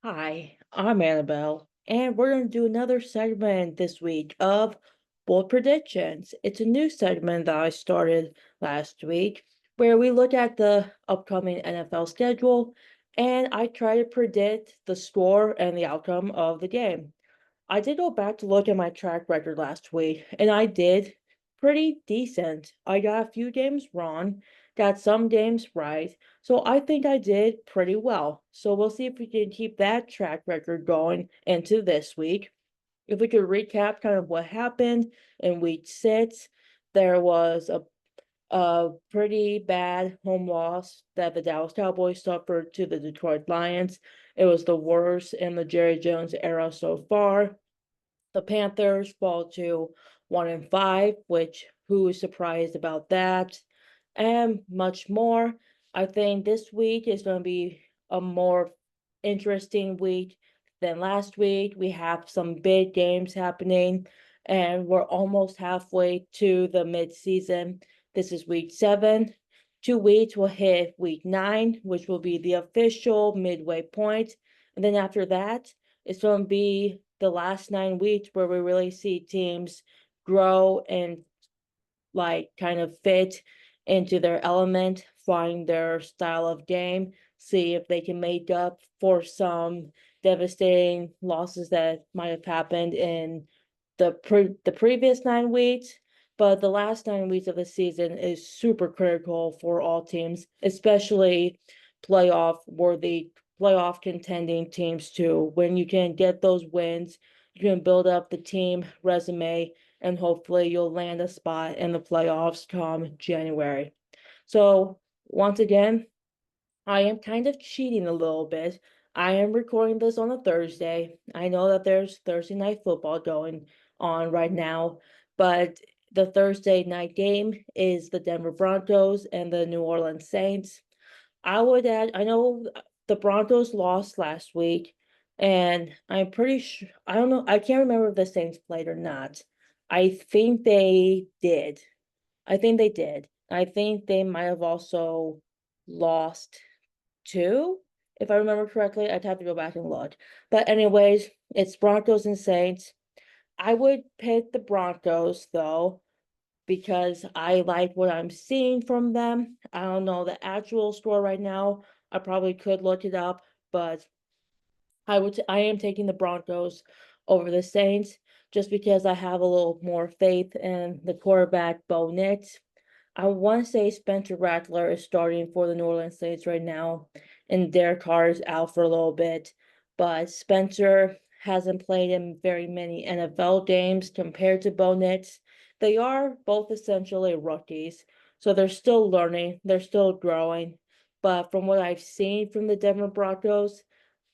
Hi, I'm Annabelle, and we're going to do another segment this week of Bold Predictions. It's a new segment that I started last week where we look at the upcoming NFL schedule and I try to predict the score and the outcome of the game. I did go back to look at my track record last week, and I did pretty decent. I got a few games wrong, got some games right, so I think I did pretty well. So we'll see if we can keep that track record going into this week. If we could recap kind of what happened in week 6, there was a pretty bad home loss that the Dallas Cowboys suffered to the Detroit Lions. It was the worst in the Jerry Jones era so far. The Panthers fall to 1-5, which who is surprised about that? And much more. I think this week is going to be a more interesting week than last week. We have some big games happening, and we're almost halfway to the mid-season. This is week 7. 2 weeks will hit week 9, which will be the official midway point. And then after that, it's going to be the last 9 weeks where we really see teams grow and like kind of fit into their element, find their style of game, see if they can make up for some devastating losses that might have happened in the previous 9 weeks. But the last 9 weeks of the season is super critical for all teams, especially playoff worthy, playoff contending teams too. When you can get those wins, you can build up the team resume and hopefully you'll land a spot in the playoffs come January. So, once again, I am kind of cheating a little bit. I am recording this on a Thursday. I know that there's Thursday night football going on right now, but the Thursday night game is the Denver Broncos and the New Orleans Saints. I would add, I know the Broncos lost last week, and I'm pretty sure, I don't know, I can't remember if the Saints played or not. I think they did. I think they did. I think they might have also lost two, if I remember correctly. I'd have to go back and look. But anyways, it's Broncos and Saints. I would pick the Broncos though, because I like what I'm seeing from them. I don't know the actual score right now. I probably could look it up, but I am taking the Broncos over the Saints just because I have a little more faith in the quarterback Bo Nix. I want to say Spencer Rattler is starting for the New Orleans Saints right now, and Derek Carr is out for a little bit. But Spencer hasn't played in very many NFL games compared to Bo Nix. They are both essentially rookies, so they're still learning, they're still growing. But from what I've seen from the Denver Broncos,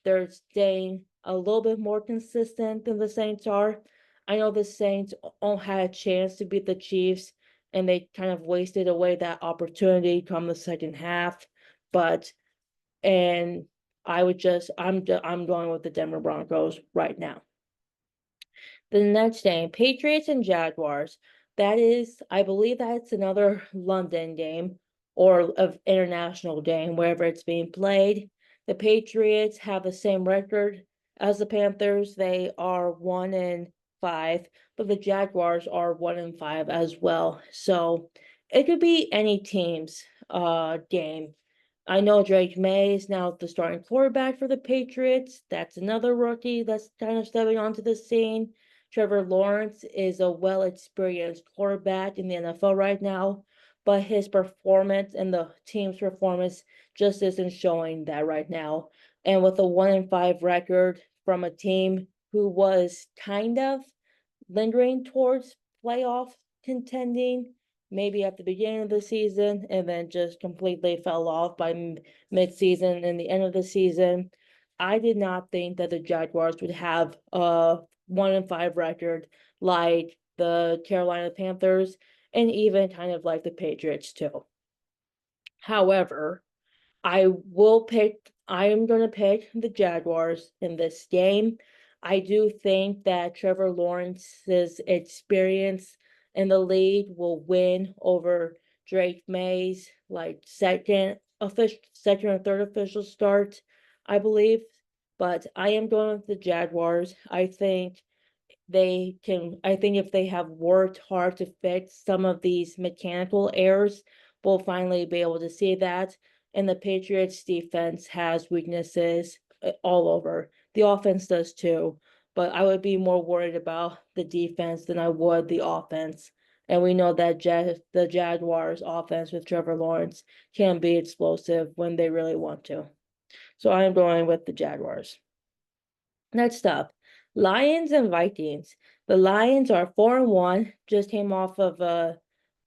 they're staying a little bit more consistent than the Saints are. I know the Saints all had a chance to beat the Chiefs and they kind of wasted away that opportunity come the second half. But and I would just I'm going with the Denver Broncos right now. The next game, Patriots and Jaguars. That is, I believe that's another London game or of international game, wherever it's being played. The Patriots have the same record as the Panthers. They are 1-5, but the Jaguars are 1-5 as well. So it could be any team's game. I know Drake May is now the starting quarterback for the Patriots. That's another rookie that's kind of stepping onto the scene. Trevor Lawrence is a well-experienced quarterback in the NFL right now, but his performance and the team's performance just isn't showing that right now. And with a 1-5 record from a team who was kind of lingering towards playoff contending, maybe at the beginning of the season, and then just completely fell off by mid-season and the end of the season. I did not think that the Jaguars would have a 1-5 record like the Carolina Panthers and even kind of like the Patriots too. However, I am going to pick the Jaguars in this game. I do think that Trevor Lawrence's experience in the league will win over Drake May's like second or third official start, I believe. but I am going with the Jaguars. I think if they have worked hard to fix some of these mechanical errors, we'll finally be able to see that. And the Patriots defense has weaknesses all over. The offense does too, but I would be more worried about the defense than I would the offense. And we know that the Jaguars offense with Trevor Lawrence can be explosive when they really want to. So I'm going with the Jaguars. Next up, Lions and Vikings. The Lions are 4-1, just came off of a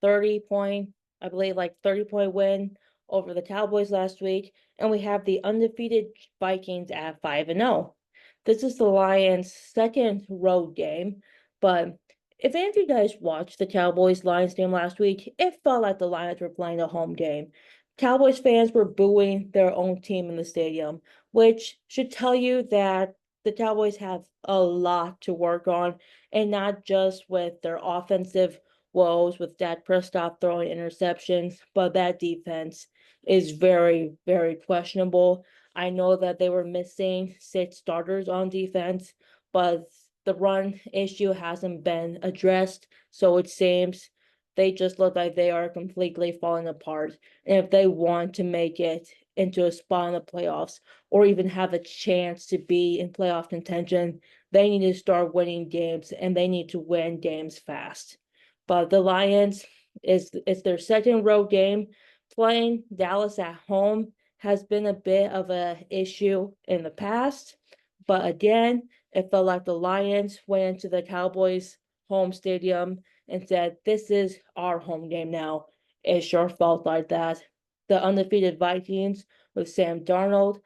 30 point, I believe like 30-point win over the Cowboys last week, and we have the undefeated Vikings at 5-0. This is the Lions' second road game, but if any of you guys watched the Cowboys Lions game last week, it felt like the Lions were playing a home game. Cowboys fans were booing their own team in the stadium, which should tell you that the Cowboys have a lot to work on, and not just with their offensive woes with Dak Prescott throwing interceptions, but that defense is very, very questionable. I know that they were missing 6 starters on defense, but the run issue hasn't been addressed, so it seems they just look like they are completely falling apart. And if they want to make it into a spot in the playoffs, or even have a chance to be in playoff contention, they need to start winning games, and they need to win games fast. But the Lions it's their second road game. Playing Dallas at home has been a bit of a issue in the past, but again, it felt like the Lions went into the Cowboys home stadium and said, "This is our home game now." It sure felt like that. The undefeated Vikings with Sam Darnold.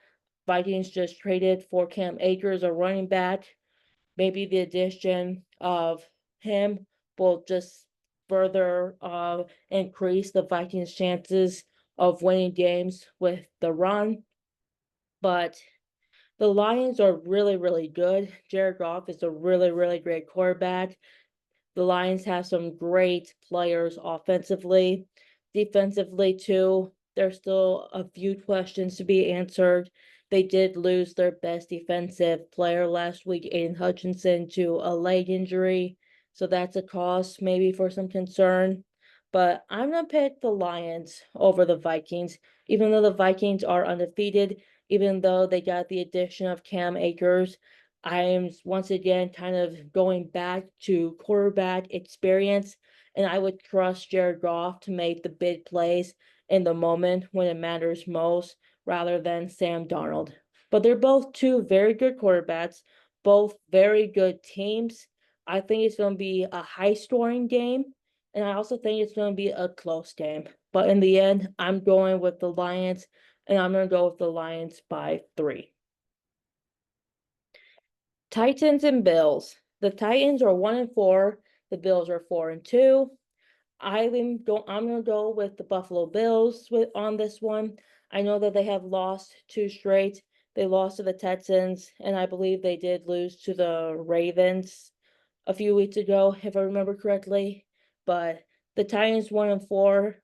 Vikings just traded for Cam Akers, a running back. Maybe the addition of him will just further increase the Vikings' chances of winning games with the run. But the Lions are really, really good. Jared Goff is a really, really great quarterback. The Lions have some great players offensively. Defensively, too, there's still a few questions to be answered. They did lose their best defensive player last week, Aiden Hutchinson, to a leg injury. So that's a cause maybe for some concern. But I'm going to pick the Lions over the Vikings, even though the Vikings are undefeated, even though they got the addition of Cam Akers. I'm once again kind of going back to quarterback experience, and I would trust Jared Goff to make the big plays in the moment when it matters most rather than Sam Darnold. But they're both two very good quarterbacks, both very good teams. I think it's going to be a high scoring game, and I also think it's going to be a close game. But in the end, I'm going with the Lions, and I'm going to go with the Lions by 3. Titans and Bills. The Titans are 1-4. The Bills are 4-2. I'm gonna go with the Buffalo Bills on this one. I know that they have lost 2 straight. They lost to the Texans, and I believe they did lose to the Ravens a few weeks ago, if I remember correctly. But the Titans 1-4.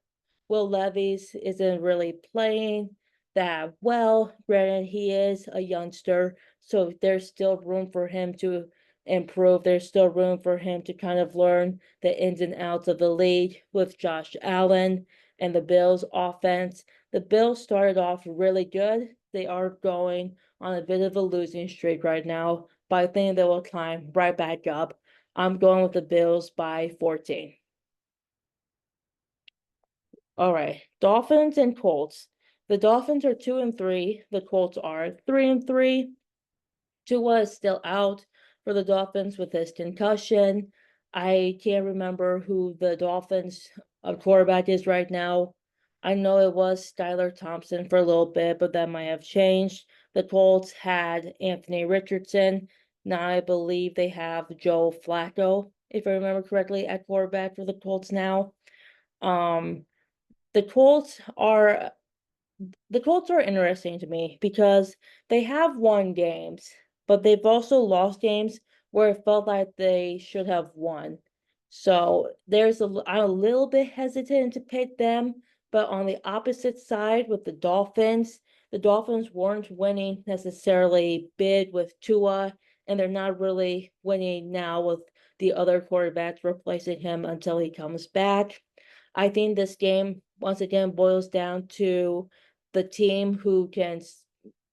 Will Levis isn't really playing that well. Granted, he is a youngster, so there's still room for him to improve. There's still room for him to kind of learn the ins and outs of the league with Josh Allen and the Bills offense. The Bills started off really good. They are going on a bit of a losing streak right now, but I think they will climb right back up. I'm going with the Bills by 14. All right, Dolphins and Colts. The Dolphins are 2-3. The Colts are 3-3. Tua is still out for the Dolphins with his concussion. I can't remember who the Dolphins quarterback is right now. I know it was Skylar Thompson for a little bit, but that might have changed. The Colts had Anthony Richardson. Now I believe they have Joe Flacco, if I remember correctly, at quarterback for the Colts now. Um, the Colts are the Colts are interesting to me because they have won games, but they've also lost games where it felt like they should have won. So I'm a little bit hesitant to pick them, but on the opposite side with the Dolphins, The Dolphins weren't winning necessarily big with Tua, and they're not really winning now with the other quarterbacks replacing him until he comes back. I think this game once again boils down to the team who can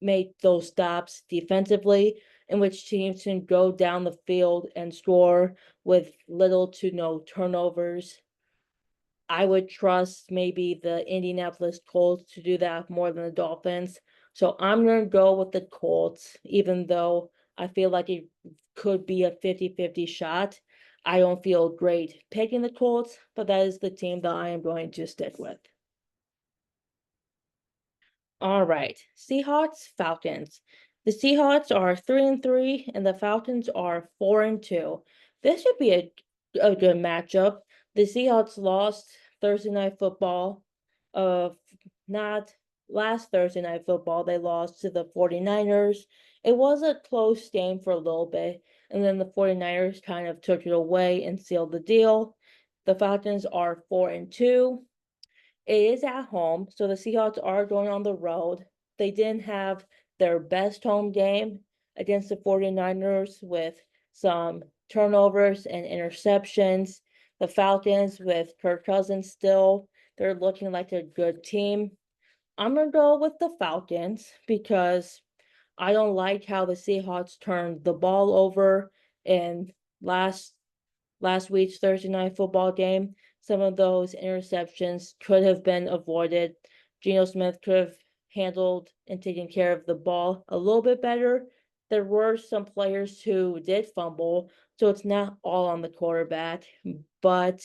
make those stops defensively, in which teams can go down the field and score with little to no turnovers. I would trust maybe the Indianapolis Colts to do that more than the Dolphins. So I'm going to go with the Colts, even though I feel like it could be a 50-50 shot. I don't feel great picking the Colts, but that is the team that I am going to stick with. All right, Seahawks, Falcons. The Seahawks are 3-3, and the Falcons are 4-2. This should be a good matchup. The Seahawks lost Thursday Night Football. Not last Thursday Night Football, they lost to the 49ers. It was a close game for a little bit, and then the 49ers kind of took it away and sealed the deal. The Falcons are 4-2. It is at home, so the Seahawks are going on the road. They didn't have their best home game against the 49ers with some turnovers and interceptions. The Falcons with Kirk Cousins still, they're looking like a good team. I'm going to go with the Falcons because I don't like how the Seahawks turned the ball over in last week's Thursday Night Football game. Some of those interceptions could have been avoided. Geno Smith could have handled and taken care of the ball a little bit better. There were some players who did fumble, so it's not all on the quarterback, but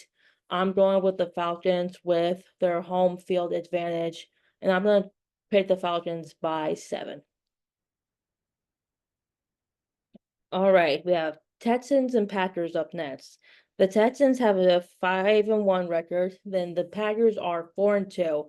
I'm going with the Falcons with their home field advantage, and I'm going to pick the Falcons by 7. All right, we have Texans and Packers up next. The Texans have a 5-1 record, then the Packers are 4-2.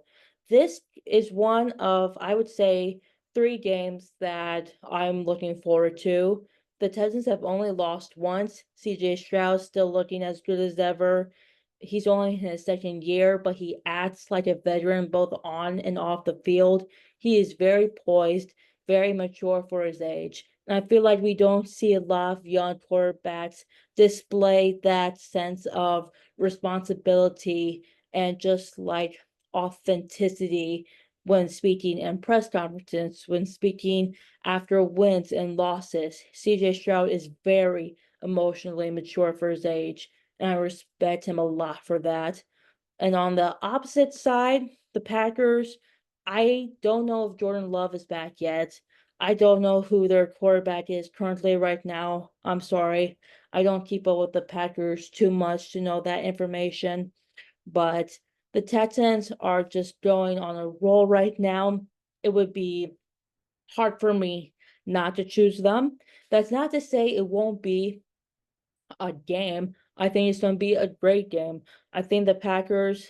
This is one of, I would say, 3 games that I'm looking forward to. The Texans have only lost once. CJ Stroud still looking as good as ever. He's only in his second year, but he acts like a veteran both on and off the field. He is very poised, very mature for his age. And I feel like we don't see a lot of young quarterbacks display that sense of responsibility and just like authenticity when speaking in press conferences, when speaking after wins and losses. CJ Stroud is very emotionally mature for his age, and I respect him a lot for that. And on the opposite side, the Packers, I don't know if Jordan Love is back yet. I don't know who their quarterback is currently right now. I'm sorry. I don't keep up with the Packers too much to know that information. But the Texans are just going on a roll right now. It would be hard for me not to choose them. That's not to say it won't be a game. I think it's going to be a great game. I think the Packers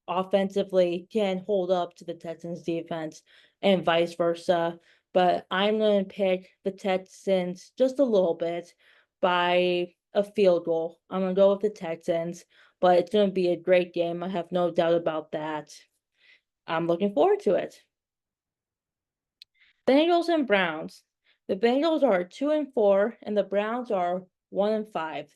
offensively can hold up to the Texans defense and vice versa. But I'm going to pick the Texans just a little bit by a field goal. I'm going to go with the Texans, but it's going to be a great game. I have no doubt about that. I'm looking forward to it. Bengals and Browns. The Bengals are 2-4 and the Browns are 1-5.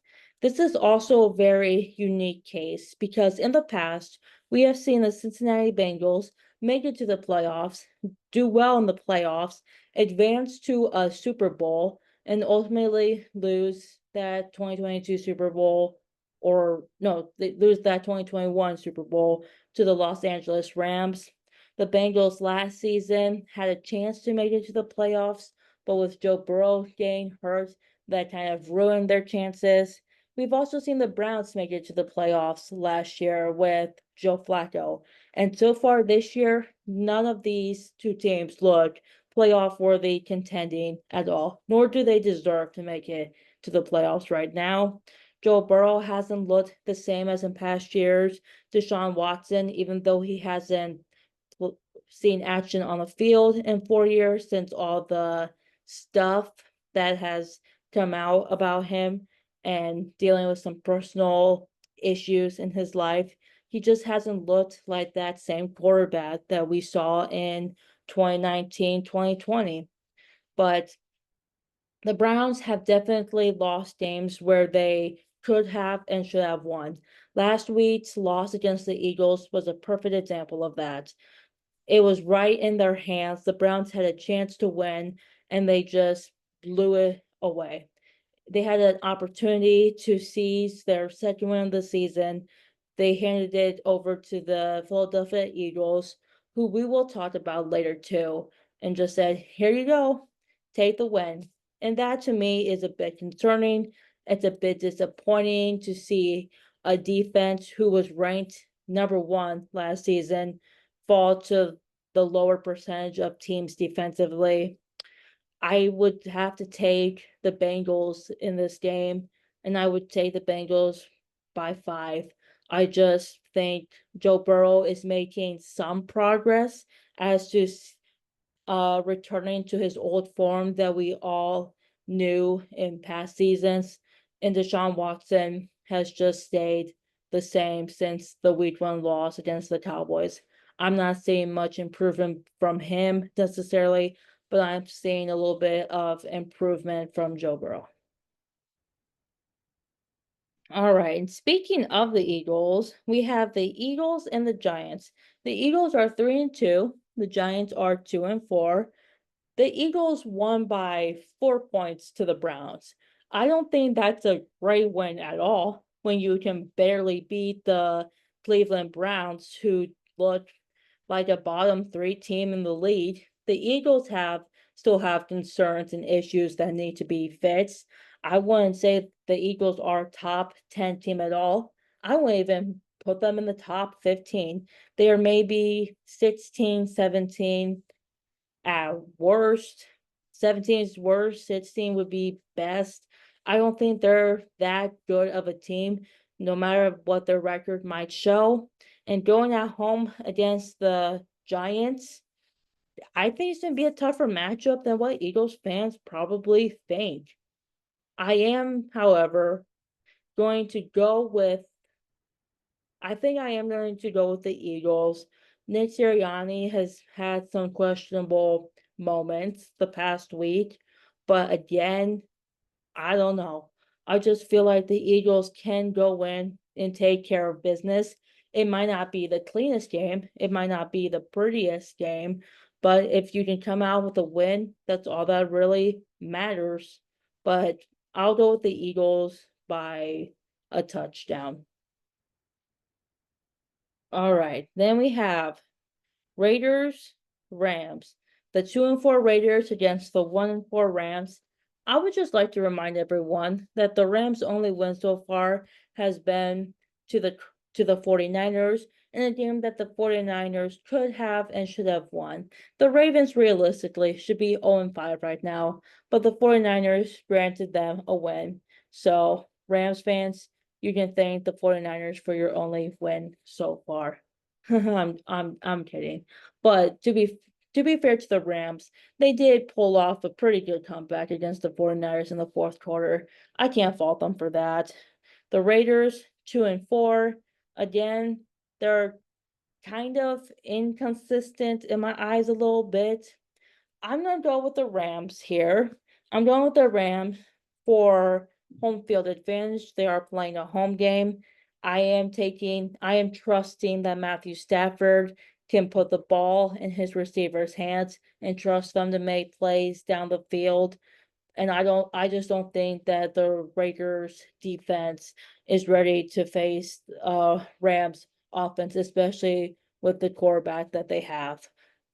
This is also a very unique case because in the past we have seen the Cincinnati Bengals make it to the playoffs, do well in the playoffs, advance to a Super Bowl, and ultimately lose that 2022 Super Bowl, or no, they lose that 2021 Super Bowl to the Los Angeles Rams. The Bengals last season had a chance to make it to the playoffs, but with Joe Burrow getting hurt, that kind of ruined their chances. We've also seen the Browns make it to the playoffs last year with Joe Flacco. And so far this year, none of these two teams look playoff worthy contending at all, nor do they deserve to make it to the playoffs right now. Joe Burrow hasn't looked the same as in past years. Deshaun Watson, even though he hasn't seen action on the field in 4 years since all the stuff that has come out about him and dealing with some personal issues in his life. He just hasn't looked like that same quarterback that we saw in 2019, 2020. But the Browns have definitely lost games where they could have and should have won. Last week's loss against the Eagles was a perfect example of that. It was right in their hands. The Browns had a chance to win, and they just blew it away. They had an opportunity to seize their second win of the season. They handed it over to the Philadelphia Eagles, who we will talk about later too, and just said, "Here you go, take the win." And that to me is a bit concerning. It's a bit disappointing to see a defense who was ranked number one last season fall to the lower percentage of teams defensively. I would have to take the Bengals in this game, and I would take the Bengals by 5. I just think Joe Burrow is making some progress as to returning to his old form that we all knew in past seasons. And Deshaun Watson has just stayed the same since the week one loss against the Cowboys. I'm not seeing much improvement from him necessarily, but I'm seeing a little bit of improvement from Joe Burrow. All right. And speaking of the Eagles, we have the Eagles and the Giants. The Eagles are 3-2. The Giants are 2-4. The Eagles won by 4 points to the Browns. I don't think that's a great win at all when you can barely beat the Cleveland Browns, who look like a bottom three team in the league. The Eagles still have concerns and issues that need to be fixed. I wouldn't say the Eagles are top 10 team at all. I wouldn't even put them in the top 15. They are maybe 16, 17 at worst. 17 is worst, 16 would be best. I don't think they're that good of a team, no matter what their record might show. And going at home against the Giants, I think it's going to be a tougher matchup than what Eagles fans probably think. I am, however, going to go with I think I am going to go with the Eagles. Nick Sirianni has had some questionable moments the past week, but again, I don't know. I just feel like the Eagles can go in and take care of business. It might not be the cleanest game, it might not be the prettiest game, but if you can come out with a win, that's all that really matters. But I'll go with the Eagles by a touchdown. All right. Then we have Raiders, Rams. The 2-4 Raiders against the 1-4 Rams. I would just like to remind everyone that the Rams' only win so far has been to the 49ers in a game that the 49ers could have and should have won. The Ravens realistically should be 0-5 right now, but the 49ers granted them a win. So, Rams fans, you can thank the 49ers for your only win so far. I'm kidding. But to be fair to the Rams, they did pull off a pretty good comeback against the 49ers in the fourth quarter. I can't fault them for that. The Raiders, 2-4. Again, they're kind of inconsistent in my eyes a little bit. I'm gonna go with the Rams here. I'm going with the Rams for home field advantage. They are playing a home game. I am trusting that Matthew Stafford can put the ball in his receivers' hands and trust them to make plays down the field. And I just don't think that the Raiders defense is ready to face Rams offense, especially with the quarterback that they have.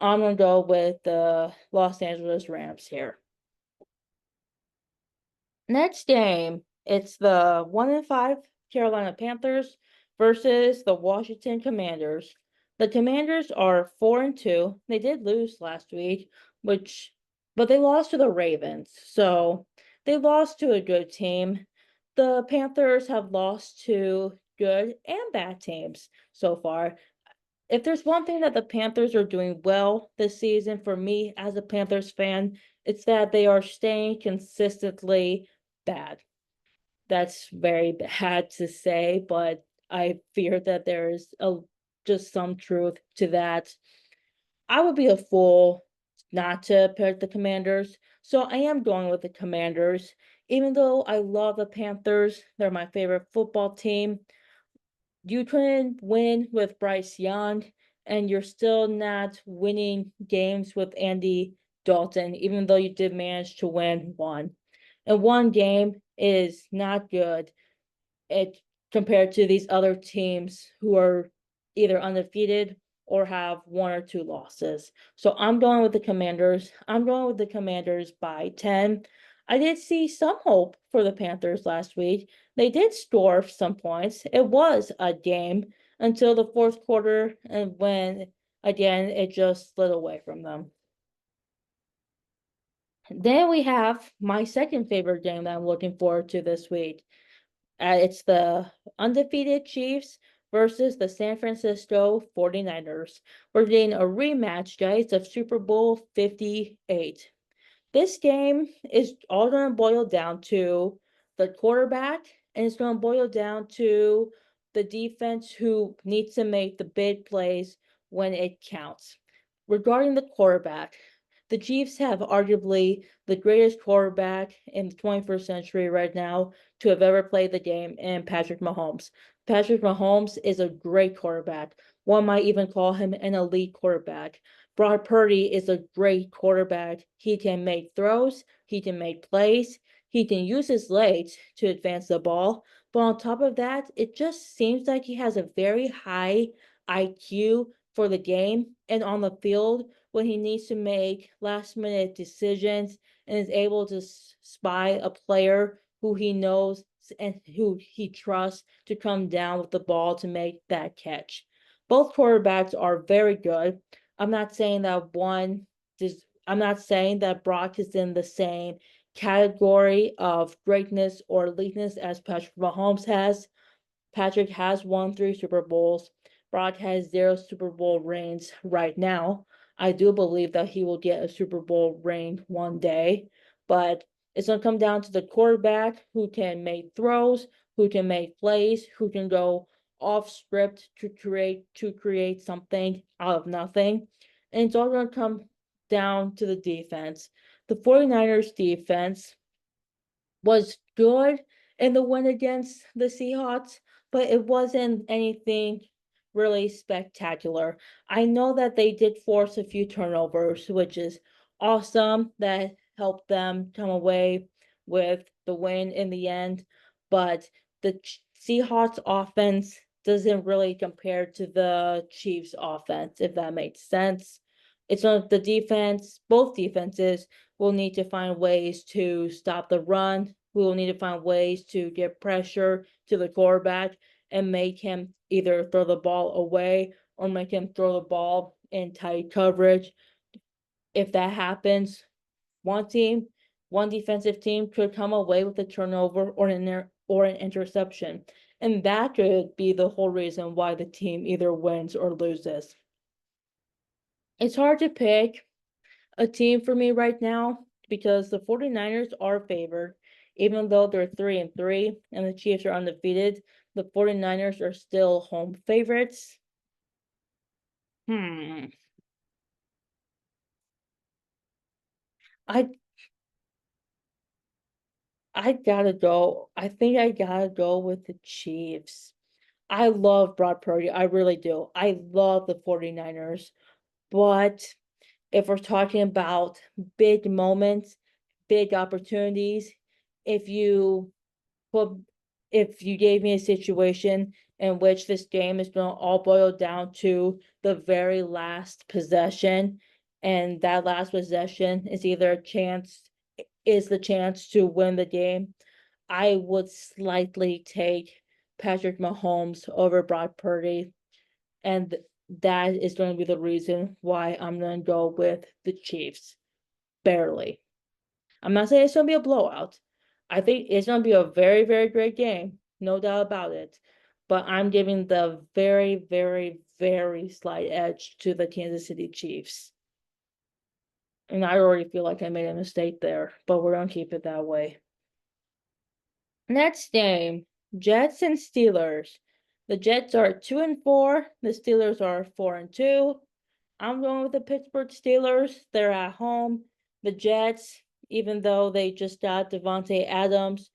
I'm gonna go with the Los Angeles Rams here. Next game, it's the 1-5 Carolina Panthers versus the Washington Commanders. The Commanders are 4-2. They did lose last week, but they lost to the Ravens. So they lost to a good team. The Panthers have lost to good and bad teams so far. If there's one thing that the Panthers are doing well this season for me as a Panthers fan, it's that they are staying consistently bad. That's very bad to say, but I fear that there's just some truth to that. I would be a fool not to pick the Commanders. So I am going with the Commanders. Even though I love the Panthers, they're my favorite football team. You couldn't win with Bryce Young, and you're still not winning games with Andy Dalton, even though you did manage to win one. And one game is not good it compared to these other teams who are either undefeated or have one or two losses. So I'm going with the Commanders. I'm going with the Commanders by 10. I did see some hope for the Panthers last week. They did score some points. It was a game until the fourth quarter, and when again it just slid away from them. Then we have my second favorite game that I'm looking forward to this week. It's the undefeated Chiefs versus the San Francisco 49ers. We're getting a rematch, guys, of Super Bowl 58. This game is all going to boil down to the quarterback, and it's going to boil down to the defense who needs to make the big plays when it counts. Regarding the quarterback, the Chiefs have arguably the greatest quarterback in the 21st century right now to have ever played the game in Patrick Mahomes. Patrick Mahomes is a great quarterback. One might even call him an elite quarterback. Brock Purdy is a great quarterback. He can make throws, he can make plays, he can use his legs to advance the ball. But on top of that, it just seems like he has a very high IQ for the game and on the field when he needs to make last minute decisions and is able to spy a player who he knows and who he trusts to come down with the ball to make that catch. Both quarterbacks are very good. I'm not saying that I'm not saying that Brock is in the same category of greatness or eliteness as Patrick Mahomes has. Patrick has won 3 Super Bowls. Brock has 0 Super Bowl rings right now. I do believe that he will get a Super Bowl ring one day, but it's going to come down to the quarterback who can make throws, who can make plays, who can go off script to create something out of nothing. And it's all going to come down to the defense. The 49ers defense was good in the win against the Seahawks, but it wasn't anything really spectacular. I know that they did force a few turnovers, which is awesome. That helped them come away with the win in the end, but the Seahawks offense doesn't really compare to the Chiefs offense, if that makes sense. It's not the defense, both defenses will need to find ways to stop the run. We will need to find ways to get pressure to the quarterback and make him either throw the ball away or make him throw the ball in tight coverage. If that happens, one defensive team could come away with a turnover or an interception. And that could be the whole reason why the team either wins or loses. It's hard to pick a team for me right now because the 49ers are favored. Even though they're 3-3 and the Chiefs are undefeated, the 49ers are still home favorites. Hmm. I I gotta go. I think I gotta go with the Chiefs. I love Brock Purdy. I really do. I love the 49ers. But if we're talking about big moments, big opportunities, if you Well, if you gave me a situation in which this game is going to all boil down to the very last possession, and that last possession is either the chance to win the game, I would slightly take Patrick Mahomes over Brock Purdy, and that is going to be the reason why I'm going to go with the Chiefs. Barely. I'm not saying it's going to be a blowout. I think it's going to be a very, very great game. No doubt about it. But I'm giving the very, very, very slight edge to the Kansas City Chiefs. And I already feel like I made a mistake there, but we're going to keep it that way. Next game, Jets and Steelers. The Jets are 2-4. The Steelers are 4-2. I'm going with the Pittsburgh Steelers. They're at home. The Jets, even though they just got Devontae Adams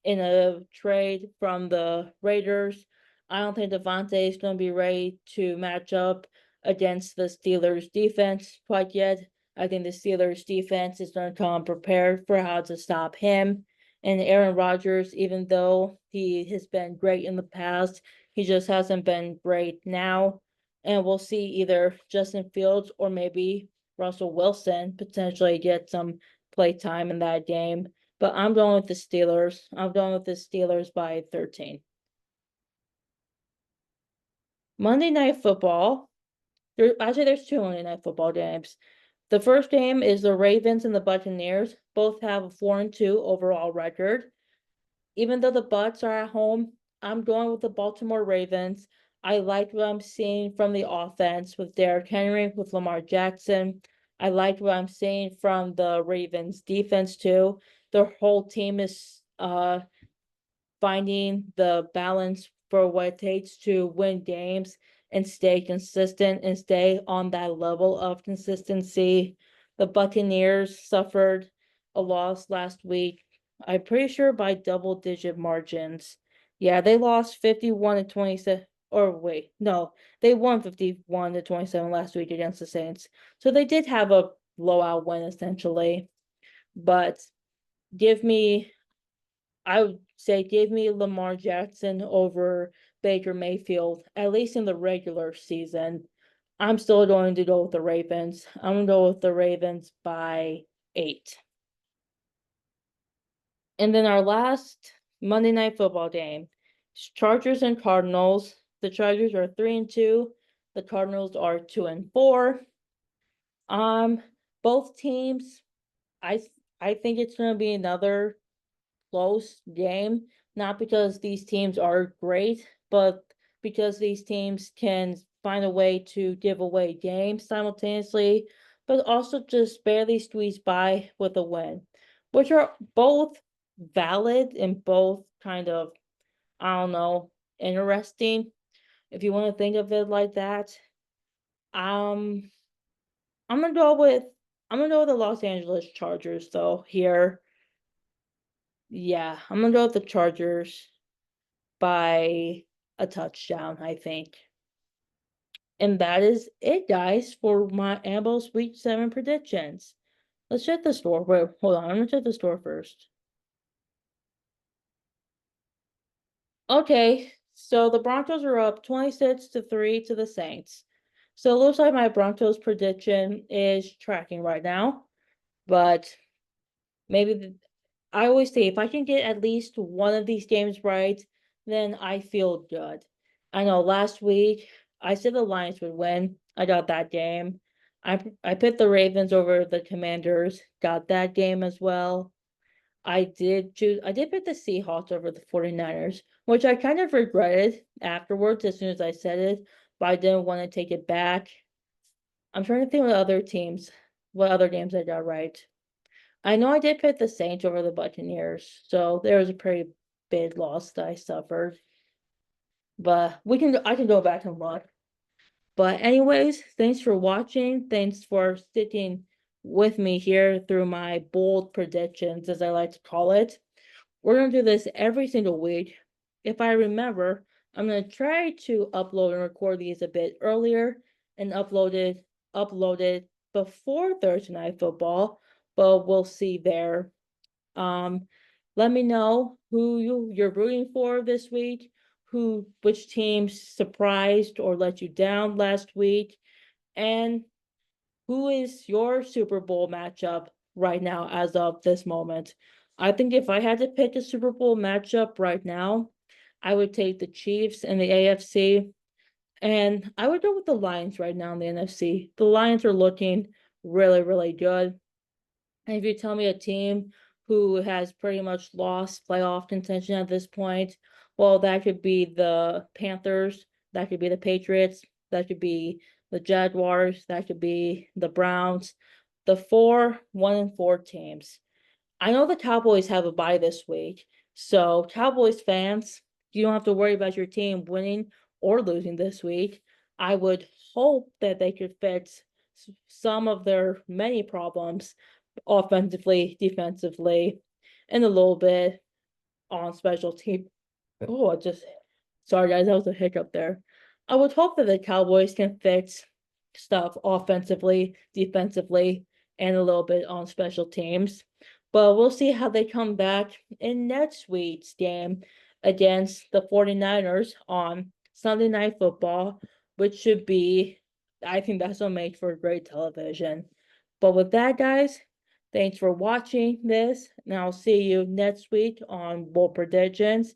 in a trade from the Raiders, I don't think Devontae is going to be ready to match up against the Steelers defense quite yet. I think the Steelers defense is going to come prepared for how to stop him. And Aaron Rodgers, even though he has been great in the past, he just hasn't been great now. And we'll see either Justin Fields or maybe Russell Wilson potentially get some play time in that game. But I'm going with the Steelers. I'm going with the Steelers by 13. Monday Night Football. There's two Monday Night Football games. The first game is the Ravens and the Buccaneers. Both have a 4-2 overall record. Even though the Bucs are at home, I'm going with the Baltimore Ravens. I like what I'm seeing from the offense with Derrick Henry, with Lamar Jackson. I like what I'm seeing from the Ravens defense too. Their whole team is finding the balance for what it takes to win games and stay consistent and stay on that level of consistency. The Buccaneers suffered a loss last week, I'm pretty sure by double-digit margins. Yeah, they lost 51-27. Or wait, no, they won 51-27 last week against the Saints. So they did have a blowout win essentially. But give me I would say give me Lamar Jackson over Baker Mayfield, at least in the regular season. I'm still going to go with the Ravens. I'm going to go with the Ravens by 8. And then our last Monday Night Football game, Chargers and Cardinals. The Chargers are 3-2. The Cardinals are 2-4. Um, both teams, I I think it's going to be another close game, not because these teams are great, but because these teams can find a way to give away games simultaneously, but also just barely squeeze by with a win, which are both valid and both kind of, I don't know, interesting if you want to think of it like that. Um, I'm gonna go with I'm gonna go with the Los Angeles Chargers though here. Yeah, I'm gonna go with the Chargers by a touchdown, I think. And that is it, guys, for my Annabelle's Week 7 predictions. Let's check the store. Wait, hold on. I'm gonna check the store first. Okay, so the Broncos are up 26-3 to the Saints. So it looks like my Broncos prediction is tracking right now, but maybe I always say if I can get at least one of these games right, then I feel good. I know last week I said the Lions would win. I got that game. I picked the Ravens over the Commanders, got that game as well. I did pick the Seahawks over the 49ers, which I kind of regretted afterwards as soon as I said it, but I didn't want to take it back. I'm trying to think what other games I got right. I know I did pick the Saints over the Buccaneers, so there was a pretty big loss that I suffered. But I can go back and look. But anyways, thanks for watching. Thanks for sticking with me here through my bold predictions, as I like to call it. We're gonna do this every single week. If I remember, I'm gonna try to upload and record these a bit earlier and upload it before Thursday Night Football, but we'll see there. Um, let me know who you're rooting for this week, which team surprised or let you down last week, and who is your Super Bowl matchup right now as of this moment. I think if I had to pick a Super Bowl matchup right now, I would take the Chiefs and the AFC, and I would go with the Lions right now in the NFC. The Lions are looking really, really good. And if you tell me a team who has pretty much lost playoff contention at this point, well, that could be the Panthers, that could be the Patriots, that could be the Jaguars, that could be the Browns, the 1-4 teams. I know the Cowboys have a bye this week, so Cowboys fans, you don't have to worry about your team winning or losing this week. I would hope that they could fix some of their many problems offensively, defensively, and a little bit on special team. Oh, I just sorry guys, that was a hiccup there. I would hope that the Cowboys can fix stuff offensively, defensively, and a little bit on special teams. But we'll see how they come back in next week's game against the 49ers on Sunday Night Football, which should be, I think that's what makes for great television. But with that, guys, thanks for watching this, and I'll see you next week on Bold Predictions.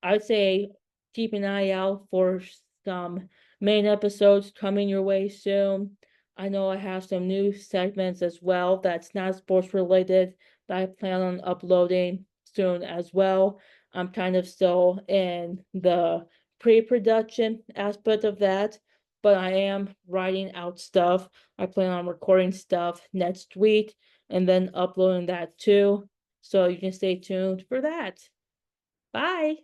I'd say keep an eye out for some main episodes coming your way soon. I know I have some new segments as well that's not sports related that I plan on uploading soon as well. I'm kind of still in the pre-production aspect of that, but I am writing out stuff. I plan on recording stuff next week and then uploading that too. So you can stay tuned for that. Bye.